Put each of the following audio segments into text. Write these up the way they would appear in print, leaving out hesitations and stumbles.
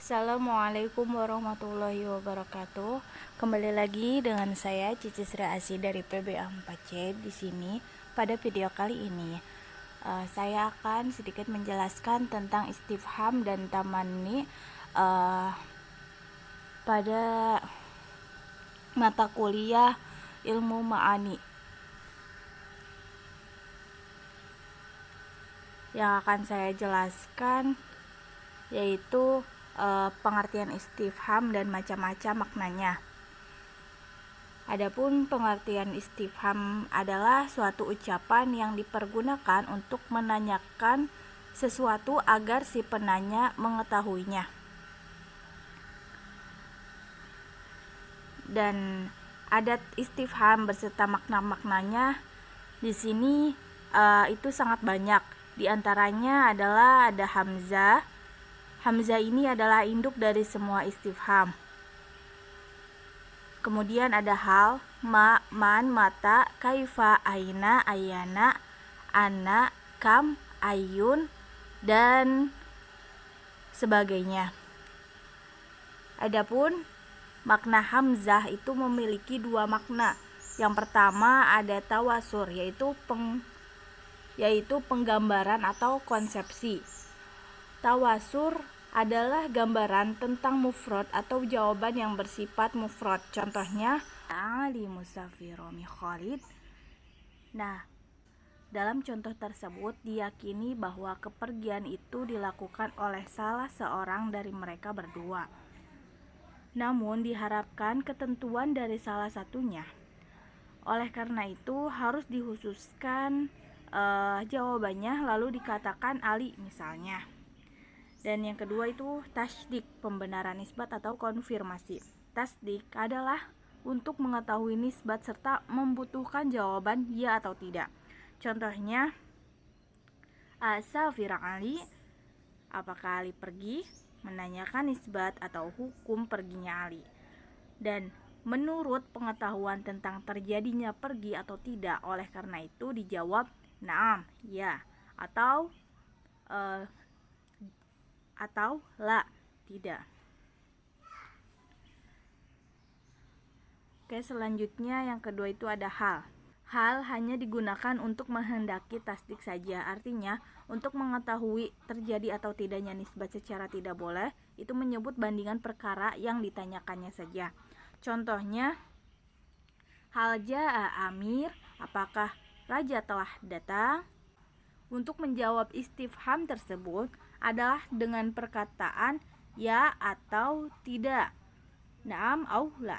Assalamualaikum warahmatullahi wabarakatuh. Kembali lagi dengan saya Cici Sri Asih dari PBA4C di sini. Pada video kali ini, saya akan sedikit menjelaskan tentang istifham dan tamanni pada mata kuliah ilmu ma'ani. Yang akan saya jelaskan yaitu pengertian istifham dan macam-macam maknanya. Adapun pengertian istifham adalah suatu ucapan yang dipergunakan untuk menanyakan sesuatu agar si penanya mengetahuinya. Dan adat istifham berserta makna-maknanya di sini itu sangat banyak. Di antaranya adalah ada hamzah. Hamzah ini adalah induk dari semua istifham. Kemudian ada hal, ma, man, mata, kaifa, aina, ayana, ana, kam, ayun, dan sebagainya. Adapun makna hamzah itu memiliki dua makna. Yang pertama ada tawasur, yaitu penggambaran atau konsepsi. Tawasur adalah gambaran tentang mufrad atau jawaban yang bersifat mufrad. Contohnya, Ali Musafiromi Khalid. Nah, dalam contoh tersebut diyakini bahwa kepergian itu dilakukan oleh salah seorang dari mereka berdua. Namun diharapkan ketentuan dari salah satunya. Oleh karena itu harus dikhususkan jawabannya lalu dikatakan Ali misalnya. Dan yang kedua itu tasdik, pembenaran nisbat atau konfirmasi. Tasdik adalah untuk mengetahui nisbat serta membutuhkan jawaban ya atau tidak. Contohnya, Asafir Ali, apakah Ali pergi? Menanyakan nisbat atau hukum perginya Ali. Dan menurut pengetahuan tentang terjadinya pergi atau tidak, oleh karena itu dijawab naam, ya, atau la, tidak. Oke, selanjutnya yang kedua itu ada hal. Hal hanya digunakan untuk menghendaki tasdik saja. Artinya, untuk mengetahui terjadi atau tidaknya nisbat secara tidak boleh, itu menyebut bandingan perkara yang ditanyakannya saja. Contohnya, hal ja'a amir, apakah raja telah datang? Untuk menjawab istifham tersebut adalah dengan perkataan ya atau tidak, naam au la.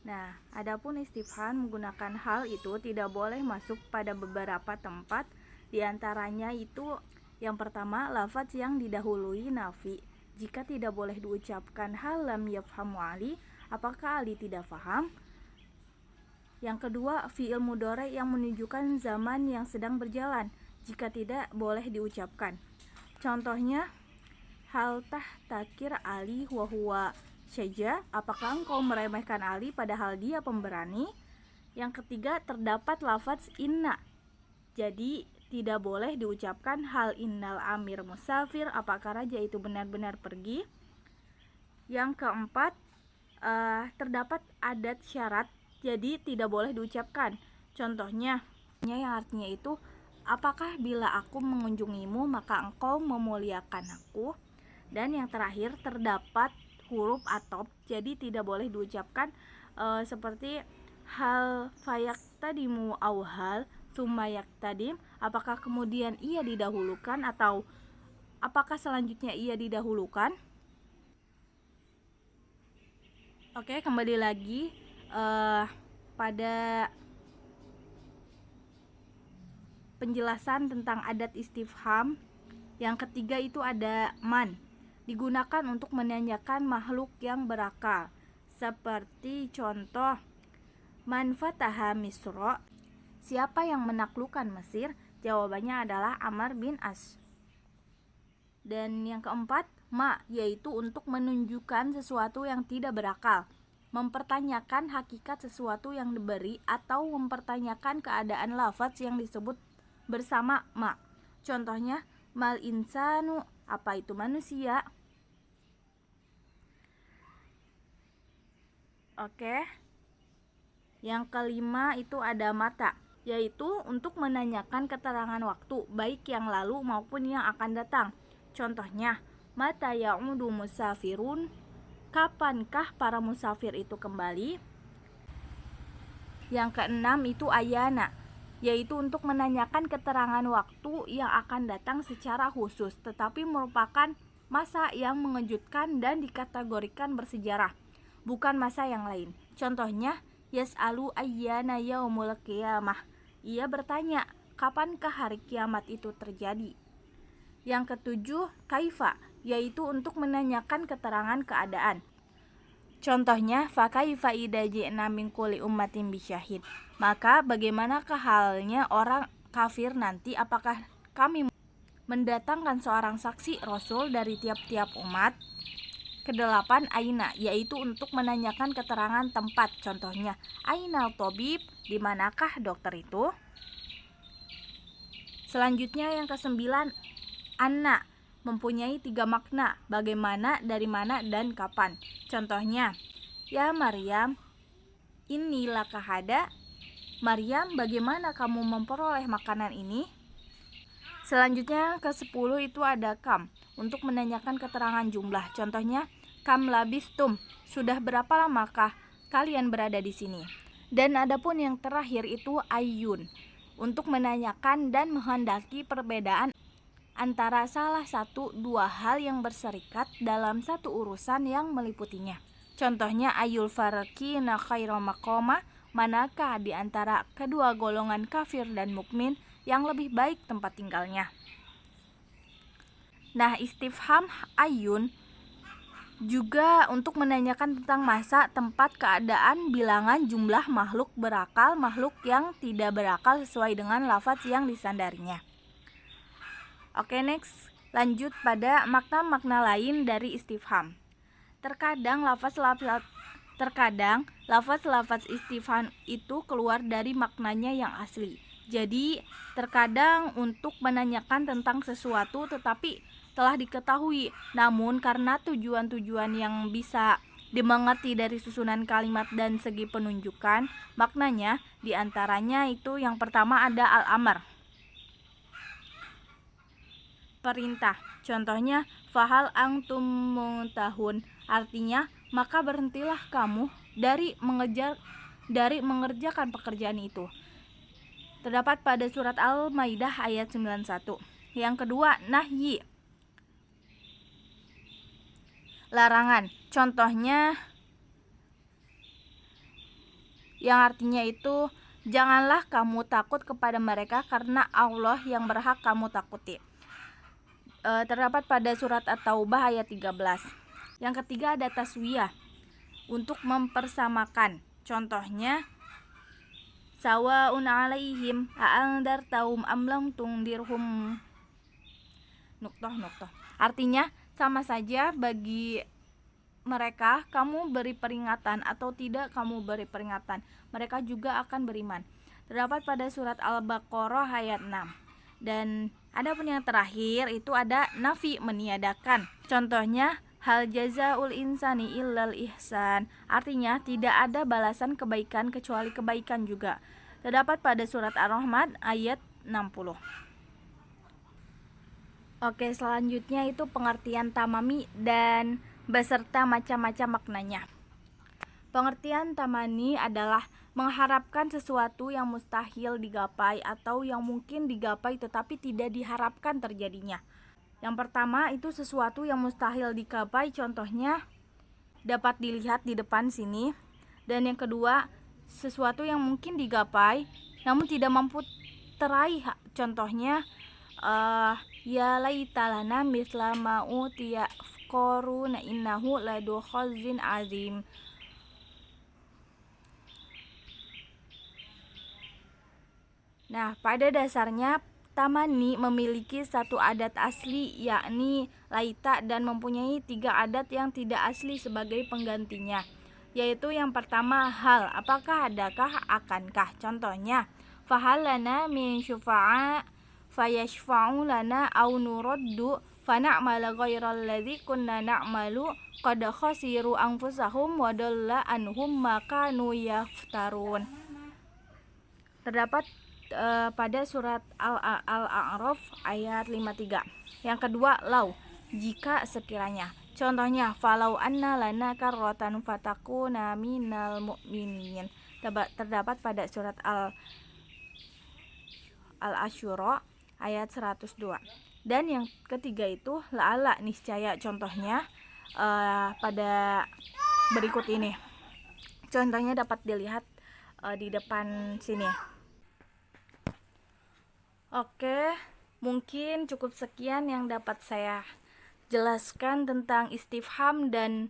Nah, adapun istifham menggunakan hal itu tidak boleh masuk pada beberapa tempat. Di antaranya itu yang pertama, lafaz yang didahului nafi. Jika tidak boleh diucapkan hal lam yafhamu Ali, apakah Ali tidak faham? Yang kedua, fi'il mudhari yang menunjukkan zaman yang sedang berjalan. Jika tidak, boleh diucapkan. Contohnya, hal tahtakir Ali wa huwa syaja, apakah engkau meremehkan Ali padahal dia pemberani? Yang ketiga, terdapat lafaz inna. Jadi, tidak boleh diucapkan hal innal amir musafir, apakah raja itu benar-benar pergi? Yang keempat, terdapat adat syarat, jadi tidak boleh diucapkan. Contohnya yang artinya itu, apakah bila aku mengunjungimu maka engkau memuliakan aku? Dan yang terakhir terdapat huruf atop, jadi tidak boleh diucapkan seperti hal fayaktadimu au hal summa yaktadim, apakah kemudian ia didahulukan atau apakah selanjutnya ia didahulukan? Oke, kembali lagi pada penjelasan tentang adat istifham. Yang ketiga itu ada man, digunakan untuk menanyakan makhluk yang berakal. Seperti contoh, man fataha Misra, siapa yang menaklukkan Mesir? Jawabannya adalah Amr bin As. Dan yang keempat, ma, yaitu untuk menunjukkan sesuatu yang tidak berakal, mempertanyakan hakikat sesuatu yang diberi atau mempertanyakan keadaan lafaz yang disebut bersama ma. Contohnya, Mal insanu, apa itu manusia? Oke. Yang kelima itu ada mata, yaitu untuk menanyakan keterangan waktu, baik yang lalu maupun yang akan datang. Contohnya, mata ya'udu musafirun, kapankah para musafir itu kembali? Yang keenam itu ayana, yaitu untuk menanyakan keterangan waktu yang akan datang secara khusus, tetapi merupakan masa yang mengejutkan dan dikategorikan bersejarah, bukan masa yang lain. Contohnya, yas'alu ayyana yaumul qiyamah. Ia bertanya, kapankah hari kiamat itu terjadi? Yang ketujuh, kaifa, yaitu untuk menanyakan keterangan keadaan. Contohnya, fakaifa idza ji'na min kulli ummatin bisyahid. Maka bagaimanakah halnya orang kafir nanti, apakah kami mendatangkan seorang saksi rasul dari tiap-tiap umat? Kedelapan, aina, yaitu untuk menanyakan keterangan tempat. Contohnya, aina tabib, di manakah dokter itu? Selanjutnya yang kesembilan, anna, mempunyai 3 makna, bagaimana, dari mana, dan kapan. Contohnya, ya Maryam, inilah kahada. Maryam, bagaimana kamu memperoleh makanan ini? Selanjutnya ke-10 itu ada kam, untuk menanyakan keterangan jumlah. Contohnya, kam labistum, sudah berapa lamakah kalian berada di sini? Dan adapun yang terakhir itu ayyun, untuk menanyakan dan menghendaki perbedaan antara salah satu dua hal yang berserikat dalam satu urusan yang meliputinya. Contohnya, ayul farqina khairu maqama, manakah di antara kedua golongan kafir dan mukmin yang lebih baik tempat tinggalnya. Nah, istifham ayun juga untuk menanyakan tentang masa, tempat, keadaan, bilangan, jumlah makhluk berakal, makhluk yang tidak berakal sesuai dengan lafaz yang disandarinya. Oke, next. Lanjut pada makna-makna lain dari istifham. Terkadang lafaz istifham itu keluar dari maknanya yang asli. Jadi, terkadang untuk menanyakan tentang sesuatu tetapi telah diketahui, namun karena tujuan-tujuan yang bisa dimengerti dari susunan kalimat dan segi penunjukan, maknanya diantaranya itu yang pertama ada al-amr, perintah. Contohnya, fahal antum muntahun, artinya maka berhentilah kamu dari mengerjakan pekerjaan itu. Terdapat pada surat Al-Maidah ayat 91. Yang kedua, nahyi, larangan. Contohnya yang artinya itu, janganlah kamu takut kepada mereka karena Allah yang berhak kamu takuti. Terdapat pada surat At-Taubah ayat 13. Yang ketiga ada taswiyah, untuk mempersamakan. Contohnya, sawaun alaihim a'andartahum am lam tundirhum nuktoh. Artinya sama saja bagi mereka kamu beri peringatan atau tidak kamu beri peringatan, mereka juga akan beriman. Terdapat pada surat Al-Baqarah ayat 6. Dan adapun yang terakhir itu ada nafi, meniadakan. Contohnya, hal jazaul insani illal ihsan, artinya tidak ada balasan kebaikan kecuali kebaikan juga. Terdapat pada surat Ar-Rahman ayat 60. Oke, selanjutnya itu pengertian tamami dan beserta macam-macam maknanya. Pengertian tamani adalah mengharapkan sesuatu yang mustahil digapai atau yang mungkin digapai tetapi tidak diharapkan terjadinya. Yang pertama itu sesuatu yang mustahil digapai, contohnya dapat dilihat di depan sini. Dan yang kedua, sesuatu yang mungkin digapai namun tidak mampu teraih, contohnya ya laitalana misla ma utiya qaruna innahu ladu khazin azim. Nah, pada dasarnya tamani memiliki satu adat asli, yakni laita, dan mempunyai 3 adat yang tidak asli sebagai penggantinya, yaitu yang pertama hal, apakah, adakah, akankah. Contohnya, fahal lana min syufa'a fayashfa'u lana aw nuraddu fana'mala ghairal ladzi kunna na'malu qad khasiru anfusahum wa dalla anhum ma kanu yaftarun. Terdapat pada surat Al-A'raf ayat 53. Yang kedua, lau, jika sekiranya. Contohnya, falau anna lana karratan fatakuna minal mu'minin. Terdapat pada surat Al-Asyura ayat 102. Dan yang ketiga itu la'ala, niscaya. Contohnya pada berikut ini. Contohnya dapat dilihat di depan sini. Oke, mungkin cukup sekian yang dapat saya jelaskan tentang istifham dan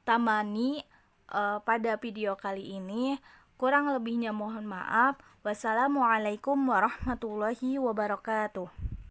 tamani pada video kali ini. Kurang lebihnya mohon maaf. Wassalamualaikum warahmatullahi wabarakatuh.